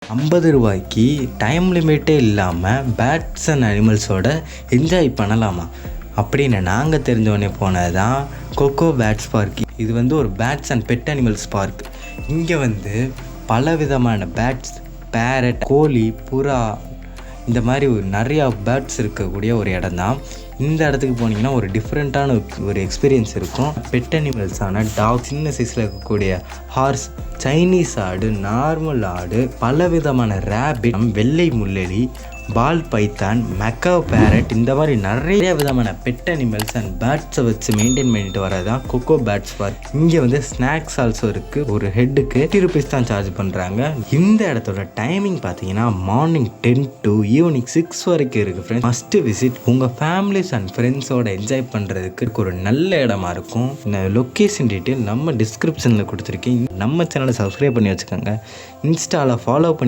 ரூ. 50 டைம் லிமிட்டே இல்லாமல் birds and அனிமல்ஸோட enjoy பண்ணலாமா அப்படின்னு நாங்கள் தெரிஞ்சவொடனே போனது தான் கோகோ பேர்ட்ஸ் பார்க். இது வந்து ஒரு birds and pet animals park. இங்கே வந்து பல விதமான பேர்ட்ஸ், பேரட், கோழி, புறா, இந்த மாதிரி நிறையா பேர்ட்ஸ் இருக்கக்கூடிய ஒரு இடம் தான். இந்த இடத்துக்கு போனீங்கன்னா ஒரு டிஃப்ரெண்ட்டான ஒரு எக்ஸ்பீரியன்ஸ் இருக்கும். பெட் அனிமல்ஸான டாக், சின்ன சைஸில் இருக்கக்கூடிய ஹார்ஸ், சைனீஸ் ஆடு, நார்மல் ஆடு, பல விதமான ரேபிட், வெள்ளை முள்ளெலி, பால் பைத்தான், மெக்காவ் பேரட், இந்த மாதிரி நிறைய விதமான பெட் அனிமல்ஸ் அண்ட் பேர்ட்ஸை வச்சு மெயின்டைன் பண்ணிட்டு வரது தான் கோகோ பேர்ட்ஸ் பார்க். இங்கே வந்து ஸ்நாக்ஸ் ஆல்சோ இருக்குது. ஒரு ஹெட்டுக்கு ₹50 தான் சார்ஜ் பண்ணுறாங்க. இந்த இடத்தோட டைமிங் பார்த்தீங்கன்னா மார்னிங் 10 to ஈவினிங் 6 வரைக்கும் இருக்குது ஃப்ரெண்ட்ஸ். Must visit. உங்கள் ஃபேமிலிஸ் அண்ட் ஃப்ரெண்ட்ஸோட என்ஜாய் பண்ணுறதுக்கு ஒரு நல்ல இடமா இருக்கும். இந்த லொக்கேஷன் டீட்டெயில் நம்ம டிஸ்கிரிப்ஷனில் கொடுத்துருக்கேன். நம்ம சேனலை சப்ஸ்கிரைப் பண்ணி வச்சுக்கோங்க. இன்ஸ்டாவில் ஃபாலோ பண்ணி